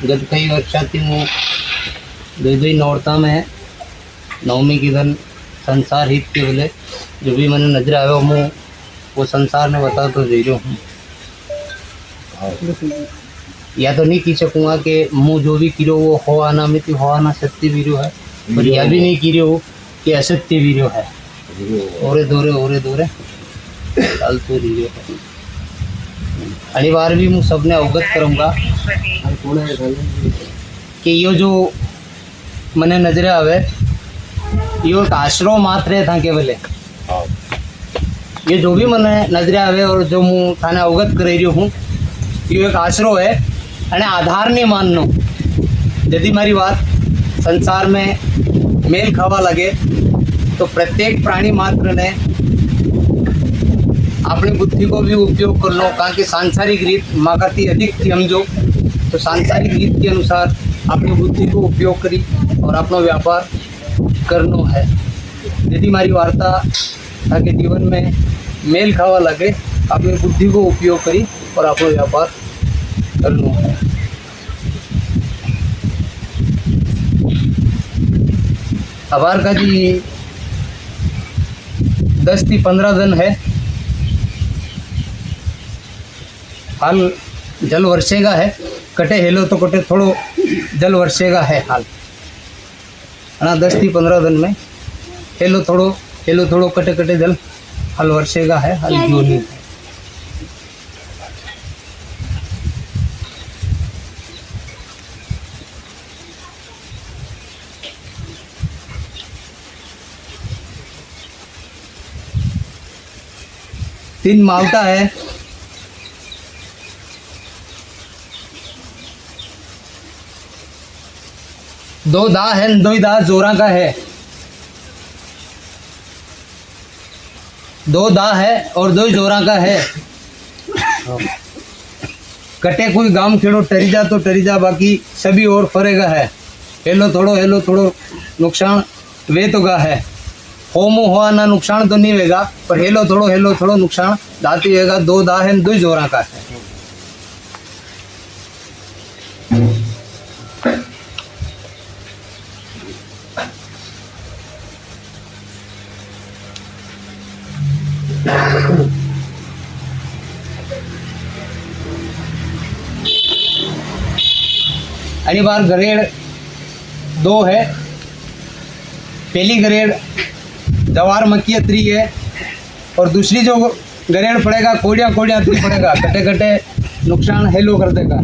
गत कई वर्षाती हूँ दुई नौरता में नवमी के दिन संसार हित के बोले जो भी मैंने नजर आया हूँ वो संसार ने बता तो दे रहा हूँ। या तो नहीं कह सकूँगा कि मुँह जो भी किरो वो हो आना में हो आना सत्य वीरो है, पर यह भी नहीं किरो कि असत्य वीरो है। ओरे दोरे चालतो वीरो है। अगली बार भी मैं सबने अवगत करूँगा कि यो जो मैंने नजरे आवे यो एक आश्रो मात्र था केवल। ये जो भी मैंने नजरे आवे और जो मैं थाने अवगत कर रही हूँ यो एक आश्रो है અને आधार नहीं माननो। यदि मारी बात संसार में मेल खावा लगे तो प्रत्येक प्राणी मात्र ने अपनी बुद्धि को भी उपयोग कर लो, कारण कि सांसारिक रीत मागाती अधिक थी हम जो, तो सांसारिक रीत के अनुसार अपनी बुद्धि को उपयोग करी और अपना व्यापार करनो है। यदि हमारी वार्ता ताकि जीवन में मेल खावा लगे अपनी बुद्धि को उपयोग करी और अपना व्यापार करनो है। अबार का जी 10 થી 15 दिन है, हाल जल वर्षेगा है, कटे हेलो तो कटे थोड़ो जल वर्षेगा है हाल। 10 થી 15 दिन में हेलो थोड़ो कटे कटे जल हाल वर्षेगा है हाल जो नहीं है। तीन मावटा है, दो दा है, दो दा जोरा का है, दो दा है और दो जोरा का है। कटे कोई गांव खेड़ो टरी जा तो टरी जा, बाकी सभी और फरेगा है। हेलो थोड़ो नुकसान वे तो गा है, होमो हुआ ना नुकसान तो नहीं वेगा, पर हेलो थोड़ो नुकसान दाती वेगा। दो दा है दो जोरा का है। अगली बार ग्रेड 2 है। पहली ग्रेड जवार मक्की 3 है और दूसरी जो ग्रेड पड़ेगा कोड़िया 3 पड़ेगा। कटे कटे नुकसान हेलो कर देगा।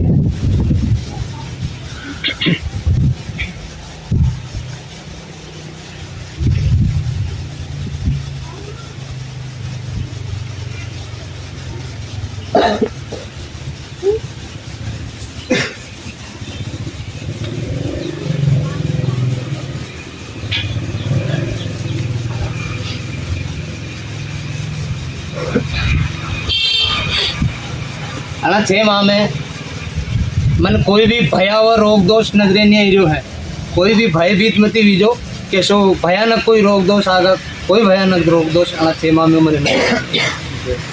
अना 6 माह में मन कोई भी भयावह रोग दोष नजरे नहीं आई रहा है। कोई भी भयभीत मती वीजो कि सो भयानक कोई रोग दोष आगा, कोई भयानक रोग दोष अना 6 माह में मने नहीं।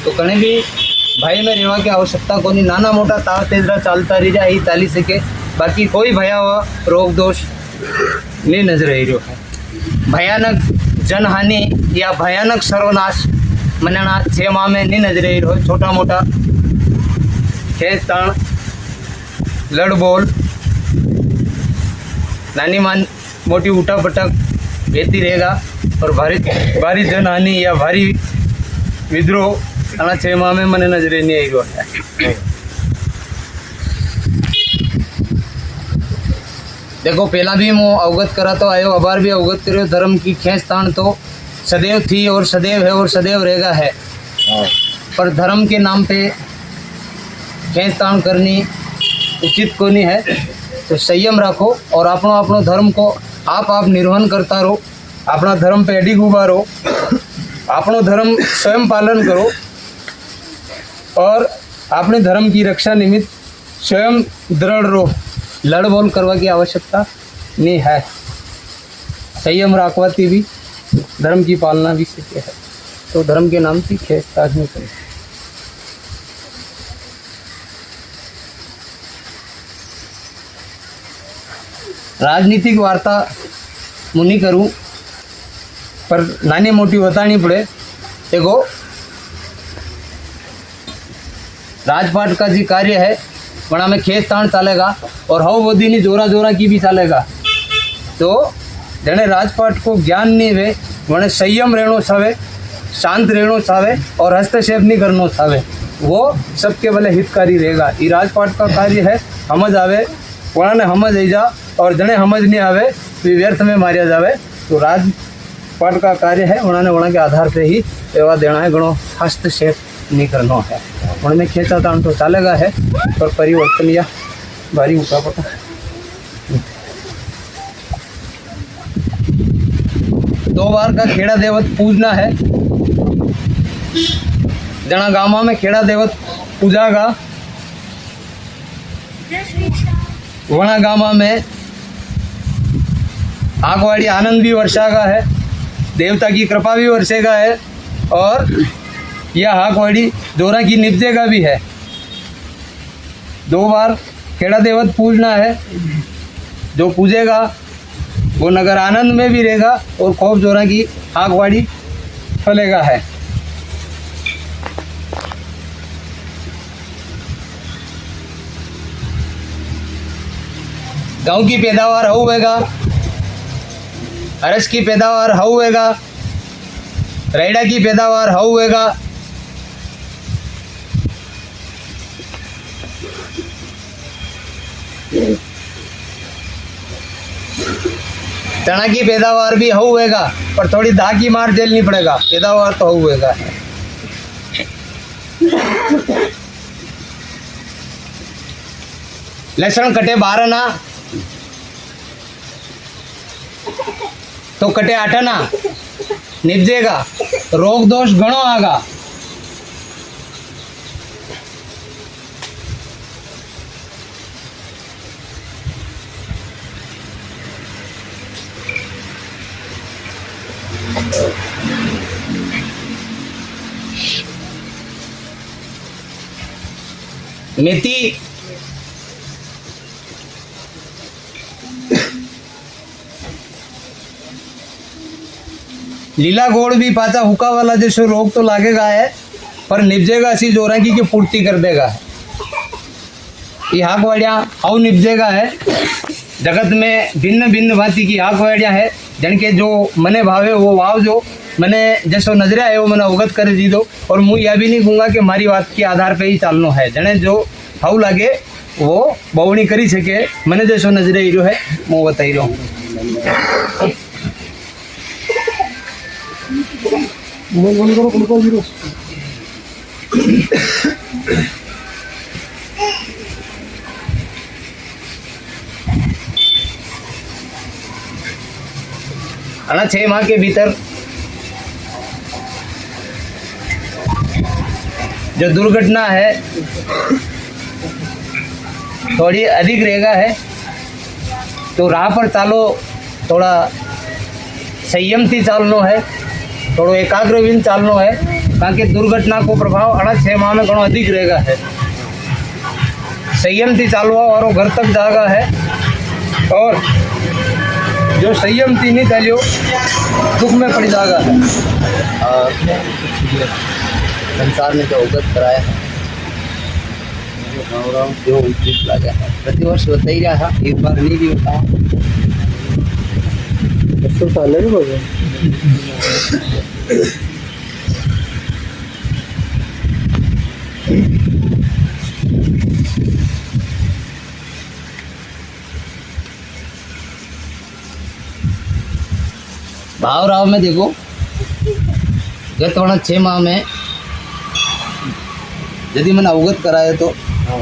तो कने भी भय में रहवा की आवश्यकता को नहीं। नाना मोटा ताव तेजरा चालता रही जाए ही चाली सके, बाकी कोई भयावह रोग दोष नहीं नजर आई रहा है। भयानक जनहानि या भयानक सर्वनाश मनाना 6 माह में नहीं नजर आई रहा है। छोटा मोटा खेच ताण लड़ बोल नानी मान मोटी उठा पटक बेती रहेगा, और भारी जनहानि या भारी विद्रोह आना 6 माह में मने नजरे नहीं आई रहा है। देखो पहला भी मैं अवगत करा तो आयो, अबार भी अवगत करो। धर्म की खेच ताण तो सदैव थी और सदैव है और सदैव रहेगा है, पर धर्म के नाम पे खेच ताण करनी उचित को नहीं है। तो संयम रखो और अपनो धर्म को आप निर्वहन करता रहो। अपना धर्म पे अडिग उभा रहो, अपनो धर्म स्वयं पालन करो और अपने धर्म की रक्षा निमित्त स्वयं दृढ़ रहो। लड़ बोल करवा की आवश्यकता नहीं है। संयम रखवाती भी धर्म की पालना भी सीखे है। तो धर्म के नाम की खेचतान नहीं करें। राजनीतिक वार्ता मुनी करूं पर नानी मोटी बतानी पड़े। देखो राजपाट का जी कार्य है वहाँ में खेत ताण चालेगा और हव बोधी नहीं जोरा जोरा की भी चालेगा। तो जने राजपाट को ज्ञान नहीं वे वने संयम रहनो चाहे, शांत रहनो चाहे और हस्तक्षेप नहीं करनो चाहे, वो सबके भले हितकारी रहेगा। ये राजपाट का कार्य है। समझ आवे वहाँ ने समझ आई जा और जने समझ नहीं आवे तो व्यर्थ में मारिया जावे। तो राजपाट का कार्य है वहाँ के आधार पे ही सेवा देना है, गणो हस्तक्षेप नहीं करना है। उनमें खेचा ताण तो चलेगा है पर परिवर्तन या भारी उठा पड़ा। 2 बार का खेड़ा देवत पूजना है। जना गामा में खेड़ा देवत पूजागा वना गामा में आगवाड़ी आनंद भी वर्षागा है, देवता की कृपा भी वर्षेगा है और यह हाकवाड़ी जोरा की निपजेगा भी है। 2 बार खेड़ा देवत पूजना है। जो पूजेगा वो नगर आनंद में भी रहेगा और खूब जोरा की हाकवाड़ी फलेगा है। गाँव की पैदावार होगा, अरस की पैदावार होगा, रेड़ा की पैदावार होगा, चना की पैदावार भी होगा पर थोड़ी धाकी मार झेलनी पड़ेगा, पैदावार तो होगा। लहसुन कटे 12 ना तो कटे 8 ना निपजेगा, रोग दोष घणो आगा। मेथी लीला गोड़ भी पाचा हुक्का वाला जैसे रोग तो लागेगा है पर निपजेगा ऐसी जोरा की पूर्ति कर देगा। ये हाकवाड़ियाँ हाउ निपजेगा है। जगत में भिन्न भिन्न भांति की हाकवाड़ियाँ है जिनके जो मने भावे वो वाव जो मैंने जैसो नजरे आए वो मैंने अवगत कर दी दो। और मुँह यह भी नहीं कहूँगा कि हमारी बात के आधार पे ही चालनो है। जने जो हाउ लागे वो बवनी करी सके, मैंने जैसो नजरे जो है मुँह बताई रहा हूँ। अना 6 माह के भीतर जो दुर्घटना है थोड़ी अधिक रहेगा है। तो राह पर चालो थोड़ा संयम थी चालनो है, थोड़ा एकाग्रवीन चालनो है ताकि दुर्घटना को प्रभाव 6 माह में घणो अधिक रहेगा है। संयम थी चालवा और घर तक जागा है और जो संयम थी नहीं चलियो दुख में पड़ जाएगा है। संसार ने जो अवगत कराया है जो उचित लगा है प्रतिवर्ष बता ही रहा था, एक बार नहीं भी बताओ भाव राव में देखो गत 6 माह में यदि मैंने अवगत कराया तो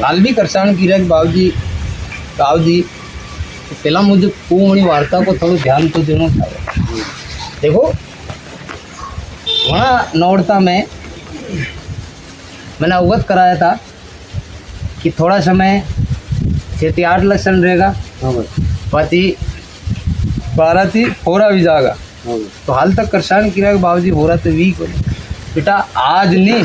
हाल भी करसान की रख बाबूजी जी तो पहला मुझे कुमणी वार्ता को थोड़ा ध्यान तो देना था। देखो वहाँ नौड़ता में मैंने अवगत कराया था कि थोड़ा समय 6 से 8 लक्षण रहेगा, बाकी 12 थी होरा भी जाएगा। तो हाल तक करसान की रख बाबूजी हो रहा तो वीक हो बेटा आज नहीं,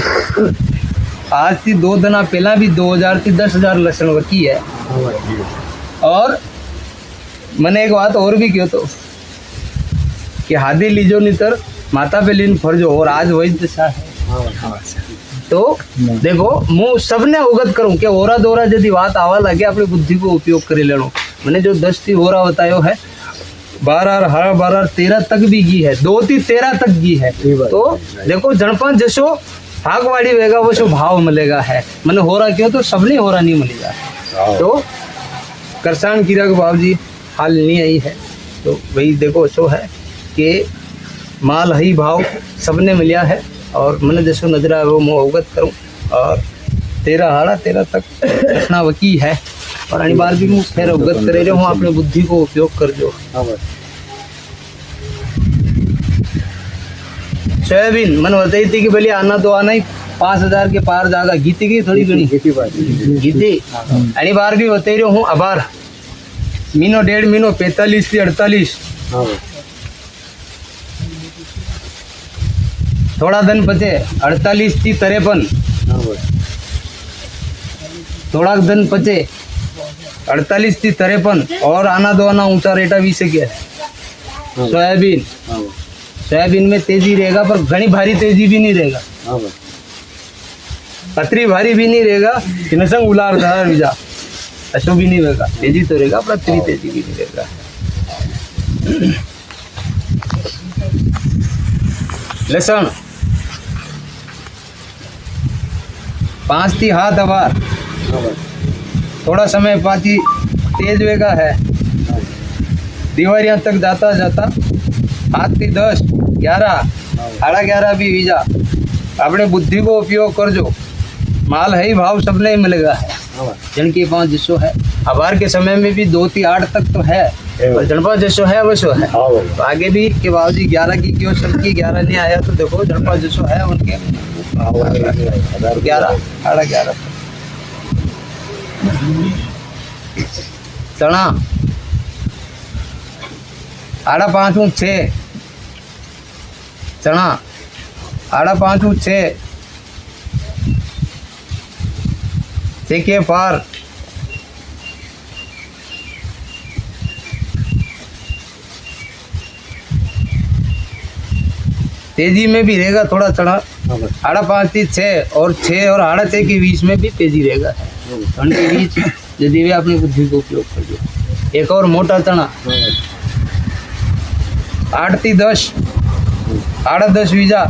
आज थी 2 दिन पहला भी 2000 थी 10,000 लक्षण की है। और मैंने एक बात और भी क्यों तो कि हादी लीजो नितर माता पे लीन फरजो और आज वही दशा है। तो देखो मु सबने अवगत करूं कि ओरा दोरा यदि बात आवा लगे अपनी बुद्धि को उपयोग कर लेनो। मैंने जो 10 थी ओरा बतायो है 12 हरा 12 13 तक भी गी है 2 थी 13 तक गी है। तो देखो जनपा जसो भागवाड़ी वेगा वो सो भाव मिलेगा है मैंने हो रहा क्यों तो सबने हो रहा नहीं मिलेगा। तो करसान कीरा के बाबू जी हाल नहीं आई है तो वही देखो सो है कि माल ही भाव सबने मिला है और मैंने जैसो नजर आए वो मैं अवगत करूँ और 13 हाड़ा 13 तक इतना वकी है और अनी बार भी मैं खैर अवगत करे रहे हूँ अपने बुद्धि को उपयोग कर जो। सोयाबीन मैंने बताई थी कि भले आना तो आना ही 5000 के पार जाएगा गीती की थोड़ी घनी गीती अनी बार भी बताई रही हूँ आभार महीनो 1.5 महीनो 45 थी 48 थोड़ा दिन पचे 48 थी 53 थोड़ा दिन पचे 48 थी 53 और आना दो आना ऊंचा रेटा भी से क्या है सोयाबीन में तेजी रहेगा पर घनी भारी तेजी भी नहीं रहेगा पतरी भारी भी नहीं रहेगा कि नसंग उलार धार जा ऐसा भी नहीं रहेगा तेजी तो रहेगा पर पतरी तेजी भी नहीं रहेगा। लसन 5 थी हाथ आवार थोड़ा समय पाती तेज वेगा है दीवारियां तक जाता जाता हाथ थी 10 11 साढ़ा 11 भी वीजा अपने बुद्धि को उपयोग कर जो माल है ही भाव सबने ही मिलेगा है जनकी 5 जसो है आभार के समय में भी 2 थी 8 तक तो है पर जनपा जसो है वैसो है तो आगे भी के बावजूद 11 की क्यों सबकी 11 नहीं आया तो देखो जनपा जसो है उनके 11 साढ़ा 11 चना 5.5 6 चना 5.5 6 के पार तेजी में भी रहेगा थोड़ा चढ़ा 5.5 थी 6 और 6 और 6.5 के बीच में भी तेजी रहेगा उनके बीच यदि वे अपनी बुद्धि को उपयोग कर दो। एक और मोटा चना 8 थी 10 10.5 वीजा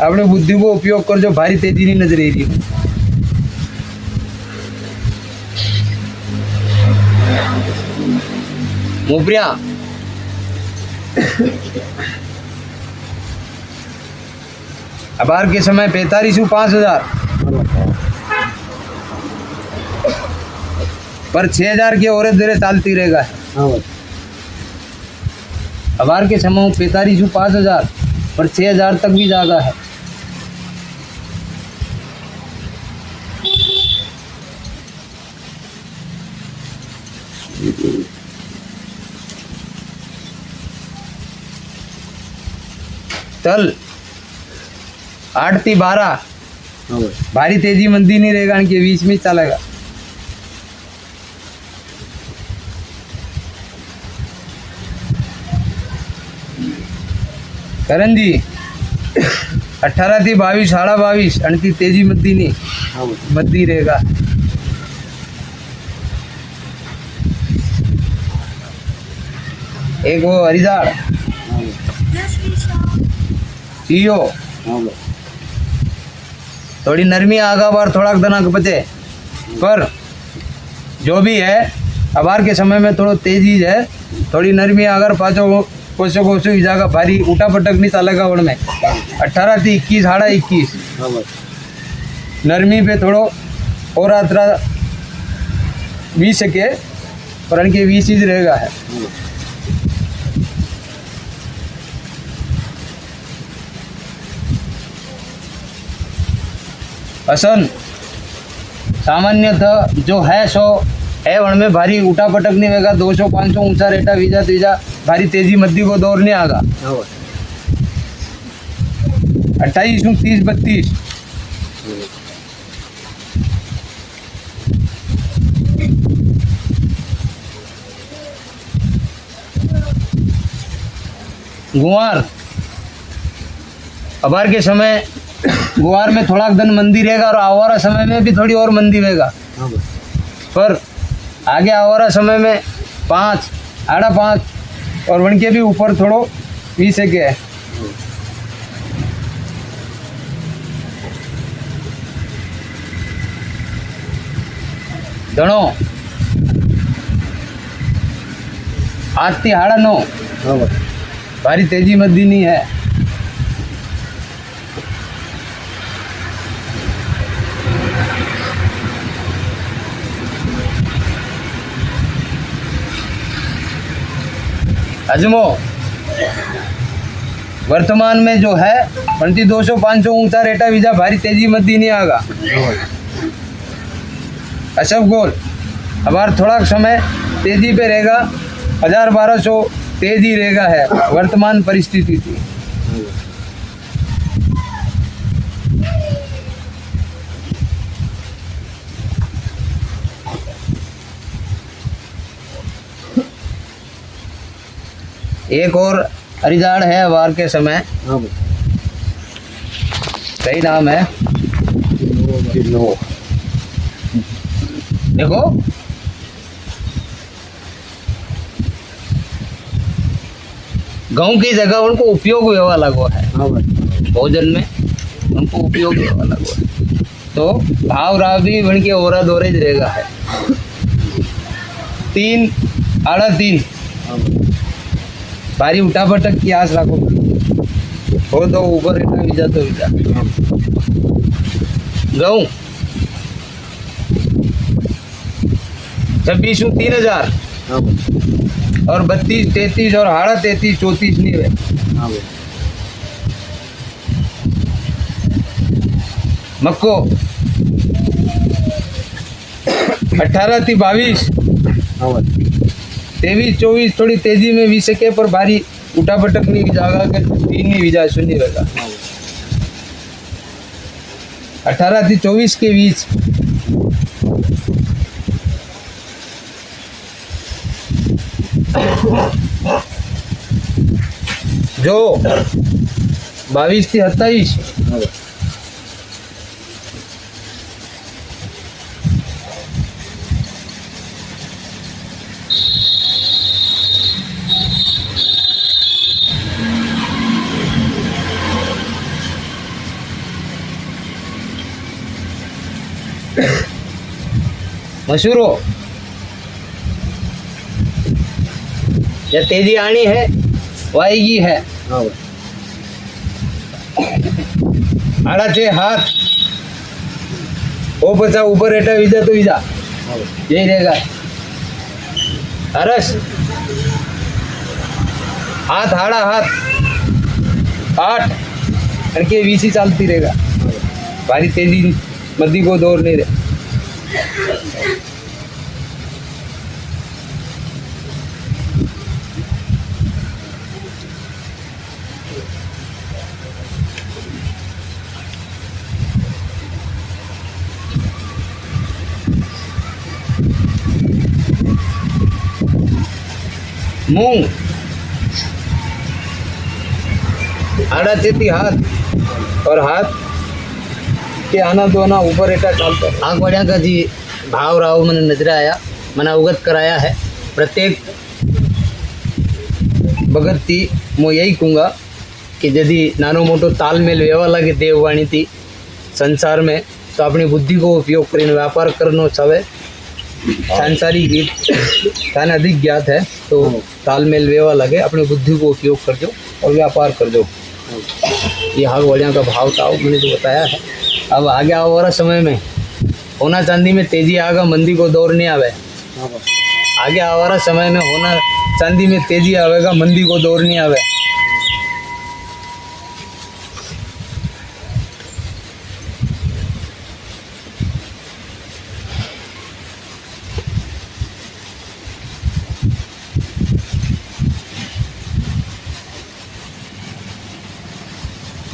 अपनी बुद्धि को उपयोग कर जो भारी तेजी नहीं नजर आ रही है। मोपरिया अबार के समय 45 5000 पर 6000 की औरत धीरे चालती रहेगा। अबार के समय 45 5000 पर 6000 तक भी जागा है। चल 8 थी 12 भारी तेजी मंदी नहीं रहेगा इनके बीच में चलेगा। करण जी 18 थी 22 साढ़ा 22 अनती तेजी मंदी नहीं मंदी रहेगा। एक वो हरिदार चीयो थोड़ी नरमी आगा बार थोड़ा दनक बचे पर जो भी है अबार के समय में थोड़ा तेजी है थोड़ी नरमी अगर पाचो कोसो कोसो जागा भारी उठा पटक नहीं चलेगा वन में 18 थी 21 साढ़ा 21 नरमी पे थोड़ो और अतरा 20 के पर इनके 20 चीज रहेगा है। असन सामान्यतः जो है सो है वन में भारी उठा पटक नहीं होगा 200 500 ऊंचा रेटा वीजा तीजा भारी तेजी मद्दी को दौर नहीं आगा। 28 30 32 गुआर, अबार के समय गुआर में थोड़ा दिन मंदी रहेगा और आवारा समय में भी थोड़ी और मंदी रहेगा। पर आगे आवारा समय में 5, 5.5 और वन के भी ऊपर थोड़ो 20 के है। धनो आज ती 9.5 भारी तेजी मद्दी नहीं है। अजमो वर्तमान में जो है 200-500 ऊंचा रेटा विजा भारी तेजी मद्दी नहीं आगा। अशफ गोल अब थोड़ा समय तेजी पे रहेगा, 1000-1200 तेजी रहेगा है वर्तमान परिस्थिति थी। एक और हरिजाड़ है वार के समय, सही नाम है देखो, गेहूं की जगह उनको उपयोग हुआ लगो है, भोजन में उनको उपयोग हुआ लगो है, तो भाव राव भी उनके ओरा दोरेज रहेगा है। 3, 3.5 भारी उठा पटक की आस रखो हो तो ऊपर इतना विजा तो विजा। गेहूं 26 3000 और 32, 33 और 33, 34 नहीं है। मक्को 18 थी 22, 23, 24 थोड़ी तेजी में भी सके पर भारी उठा पटक नहीं जागा के 3 नहीं विजा सुनी रहेगा। 18 थी 24 के बीच जो 22 थी 27 मशहूरो या तेजी आनी है वाएगी है। आड़ा थे हाथ ओ बचा ऊपर रेटा विजा तो विजा यही रहेगा। हरस हाथ हाड़ा हाथ 8 करके 20 ही चलती रहेगा, भारी तेजी मद्दी को दौर नहीं रहे। मूंग आड़ा चेती हाथ और हाथ के आना दोना ऊपर एटा चलता है। आग बढ़िया का जी भाव राव मैंने नजर आया, मैंने अवगत कराया है। प्रत्येक भगत थी मैं यही कहूँगा कि यदि नानो मोटो तालमेल व्यवहार लगे देववाणी थी संसार में तो अपनी बुद्धि को उपयोग कर व्यापार करना चाहे। सांसारिक गीत थाने अधिक ज्ञात है तो तालमेल व्यवहार लगे, अपनी बुद्धि को उपयोग कर दो और व्यापार कर दो। ये हाग वड़िया का भाव था मैंने जो बताया है। अब आगे आओ वाला समय में होना चांदी में तेजी आगा, मंदी को दौर नहीं आवे। आगे आवारा समय में होना चांदी में तेजी आवेगा, मंदी को दौर नहीं आवे।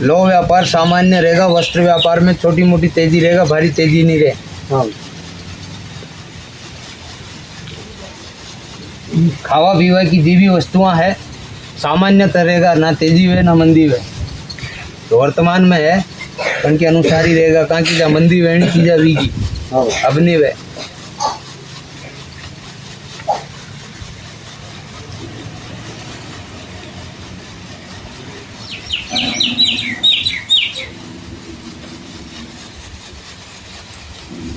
लो व्यापार सामान्य रहेगा, वस्त्र व्यापार में छोटी मोटी तेजी रहेगा, भारी तेजी नहीं रहे। खावा पीवा की जी भी वस्तुआं है सामान्यतः रहेगा, ना तेजी है ना मंदी है। तो वर्तमान में है उनके अनुसार ही रहेगा, कहाँ की जा मंदी वेणी की जा वीगी अब नहीं वे।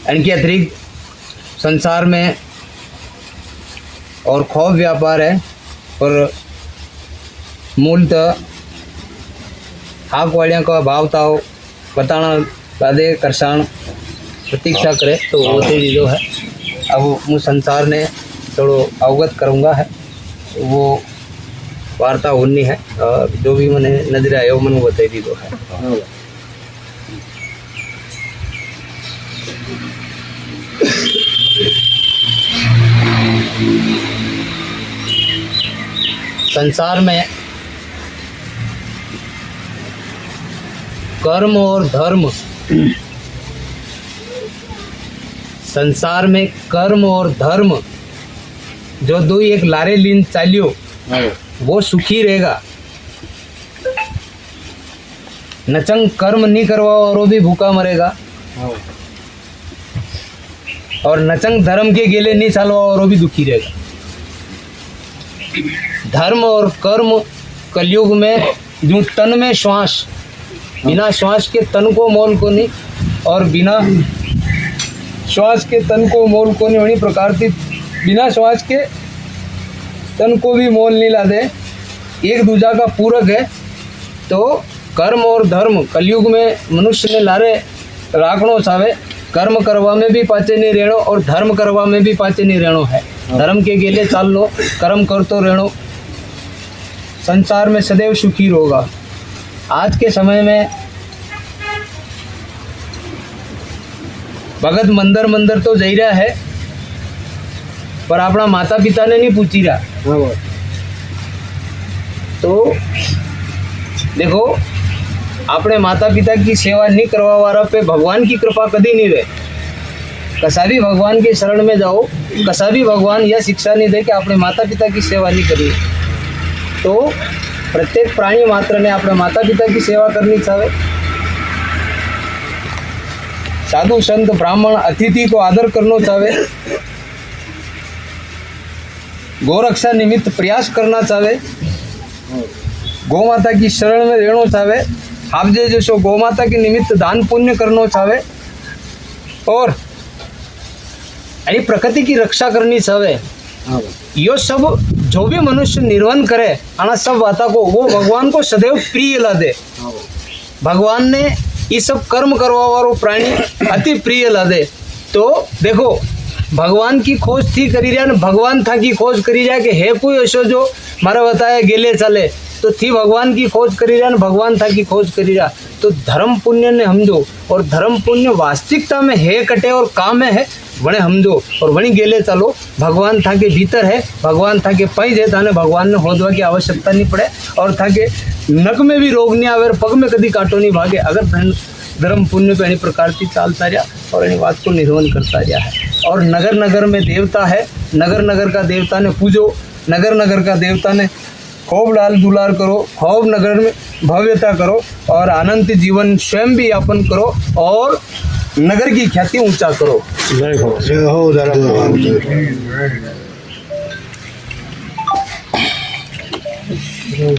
इनके अतिरिक्त संसार में और खौफ व्यापार है, पर मूलतः हाक वालियां का भाव ताव बताना बादे करसान प्रतीक्षा करे तो वो तेजी जो है। अब मैं संसार ने थोड़ो अवगत करूँगा है, वो वार्ता होनी है, जो भी मैंने नजर आयो मन वो तेजी जो है। संसार में कर्म और धर्म, संसार में कर्म और धर्म जो दो एक लारे लीन चालियो वो सुखी रहेगा। नचंग कर्म नहीं करवा और वो भी भूखा मरेगा, और नचंग धर्म के गेले नहीं चलवा और वो भी दुखी रहेगा। धर्म और कर्म कलयुग में जो तन में श्वास, बिना श्वास के तन को मोल को नहीं, और बिना श्वास के तन को मोल को नहीं होनी प्रकार थी, बिना श्वास के तन को भी मोल नहीं ला दे, एक दूजा का पूरक है। तो कर्म और धर्म कलयुग में मनुष्य ने लारे राखणो चाहे, कर्म करवा में भी पाचे नहीं रहणो और धर्म करवा में भी पाचे नहीं रहणो है। धर्म के गेले चाल लो, कर्म कर तो रहणो, संसार में सदैव सुखी होगा। आज के समय में भगत मंदिर मंदिर तो जा रहा है, पर अपना माता पिता ने नहीं पूछी रहा। तो देखो, अपने माता पिता की सेवा नहीं करवा वाला पे भगवान की कृपा कभी नहीं रहे। कसा भी भगवान के शरण में जाओ, कसा भी भगवान यह शिक्षा नहीं दे कि अपने माता पिता की सेवा नहीं करिए। तो प्रत्येक प्राणी मात्र ने अपने माता पिता की सेवा करनी चाहिए। साधु संत ब्राह्मण अतिथि को आदर करना चाहिए, गौरक्षा निमित्त प्रयास करना चाहिए, गौ माता की शरण में रहना चाहिए, हावजे जैसो गौ माता के निमित्त दान पुण्य करना चाहिए, और प्रकृति की रक्षा करनी चाहिए। यो सब जो भी मनुष्य निर्वहन करे आना सब बातों को वो भगवान को सदैव प्रिय ला दे। भगवान ने ये सब कर्म करवा वालो प्राणी अति प्रिय ला दे। तो देखो, भगवान की खोज थी करी रहा, भगवान था की खोज करी रहा कि है कोई ऐसो जो मारा बताया गेले चले, तो थी भगवान की खोज करी रहा, भगवान था की खोज करी रहा। तो धर्म पुण्य ने समझो, और धर्म पुण्य वास्तविकता में है कटे और काम में है वणे समझो, और वणी गेले चलो। भगवान था के भीतर है, भगवान था के पै दे, थाने भगवान ने होदवा की आवश्यकता नहीं पड़े, और था के नक में भी रोग नहीं आवे, पग में कभी कांटो नहीं भागे, अगर धर्म पुण्य पे प्रकार की चालता रहा और इन बात को निर्वहन करता रहा है। और नगर नगर में देवता है, नगर नगर का देवता ने पूजो, नगर नगर का देवता ने खूब लाल दुलार करो, खूब नगर में भव्यता करो, और आनंद जीवन स्वयं भी यापन करो, और नगर की ख्याति ऊंचा करो। जय हो।